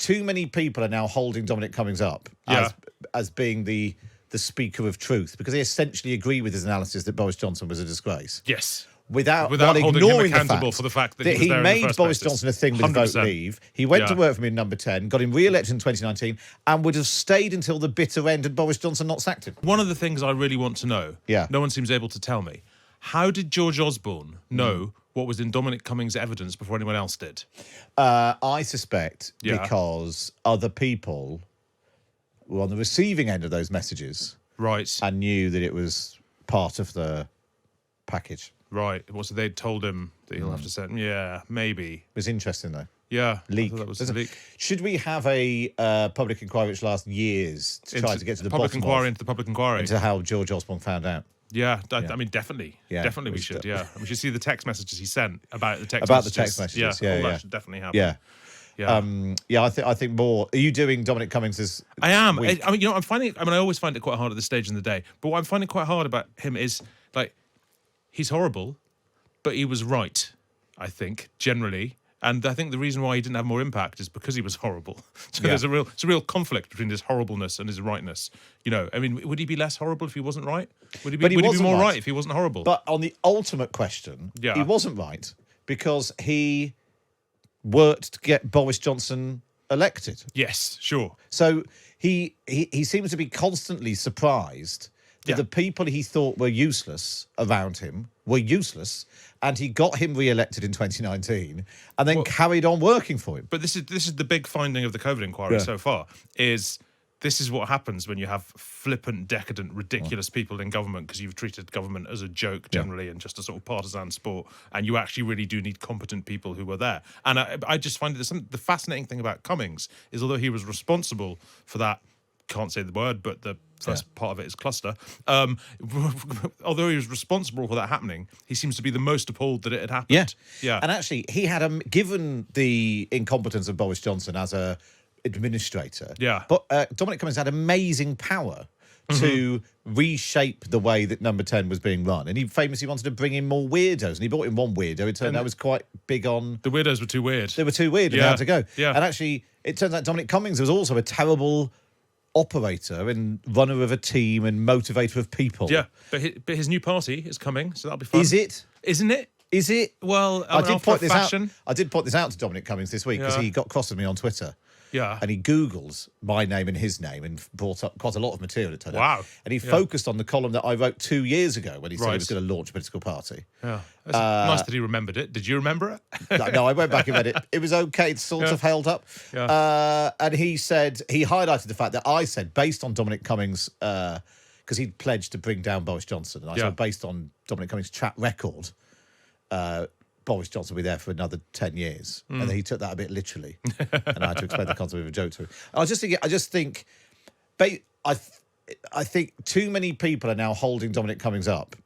too many people are now holding Dominic Cummings up as being the speaker of truth, because they essentially agree with his analysis that Boris Johnson was a disgrace. Yes. Without holding ignoring him accountable for the fact that he made Boris Johnson a thing with 100%. vote leave. He went to work for me in number 10, got him re-elected in 2019, and would have stayed until the bitter end had Boris Johnson not sacked him. One of the things I really want to know, no one seems able to tell me, how did George Osborne know what was in Dominic Cummings' evidence before anyone else did? I suspect because other people were on the receiving end of those messages. Right. And knew that it was part of the package. Right. So they'd told him that he'll have to send. Yeah, maybe. It was interesting, though. Yeah. Leak. That was a leak. Should we have a public inquiry which lasts years to try to get to the public bottom inquiry of, into the public inquiry into how George Osborne found out? Yeah, I mean, definitely. Yeah, definitely we should, We should see the text messages he sent about the text messages. The text messages. Yeah, that should definitely happen. Yeah. I think more. Are you doing Dominic Cummings this I am. week? I mean, I always find it quite hard at this stage in the day. But what I'm finding quite hard about him is, like, he's horrible, but he was right, I think, generally. And I think the reason why he didn't have more impact is because he was horrible. So there's a real conflict between his horribleness and his rightness. You know, I mean, would he be less horrible if he wasn't right? Would he be more right if he wasn't horrible? But on the ultimate question, he wasn't right because he worked to get Boris Johnson elected. Yes, sure. So he seems to be constantly surprised that the people he thought were useless around him were useless, and he got him re-elected in 2019 and then carried on working for him. But this is the big finding of the COVID inquiry so far, is this is what happens when you have flippant, decadent, ridiculous people in government, because you've treated government as a joke generally and just a sort of partisan sport, and you actually really do need competent people who were there. And I just find the fascinating thing about Cummings is, although he was responsible for that, can't say the word, but the first part of it is cluster. Although he was responsible for that happening, he seems to be the most appalled that it had happened. Yeah. And actually, he had given the incompetence of Boris Johnson as a administrator. Yeah. But Dominic Cummings had amazing power to reshape the way that Number 10 was being run. And he famously wanted to bring in more weirdos. And he brought in one weirdo. It turned out was quite big on... The weirdos were too weird. They were too weird and they had to go. Yeah. And actually, it turns out Dominic Cummings was also a terrible operator and runner of a team and motivator of people. Yeah, but his new party is coming, so that'll be fun. Is it? Isn't it? Is it? Well, I did point this out. I did point this out to Dominic Cummings this week because he got cross with me on Twitter. Yeah. And he Googles my name and his name and brought up quite a lot of material, it turned out. Wow. And he focused on the column that I wrote 2 years ago when he said he was going to launch a political party. Yeah. It's nice that he remembered it. Did you remember it? No, I went back and read it. It was okay. It sort of held up. Yeah. And he said, he highlighted the fact that I said, based on Dominic Cummings, because he'd pledged to bring down Boris Johnson, and I said, based on Dominic Cummings' track record, Boris Johnson will be there for another 10 years. And then he took that a bit literally. And I had to explain the concept of a joke to him. I just think too many people are now holding Dominic Cummings up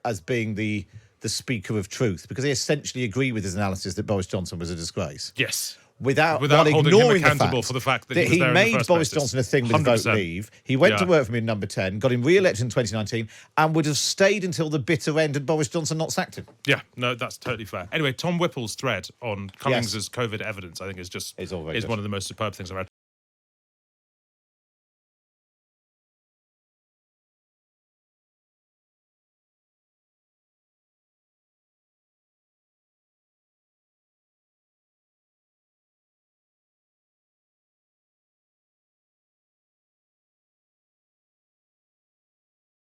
as being the speaker of truth, because they essentially agree with his analysis that Boris Johnson was a disgrace. Yes. Without holding ignoring him accountable for the fact that he made Boris place. Johnson a thing with 100%. vote leave. He went to work for me in number 10, got him re-elected in 2019, and would have stayed until the bitter end had Boris Johnson not sacked him. Yeah, no, that's totally fair. Anyway, Tom Whipple's thread on Cummings' COVID evidence, I think, is one of the most superb things I've read.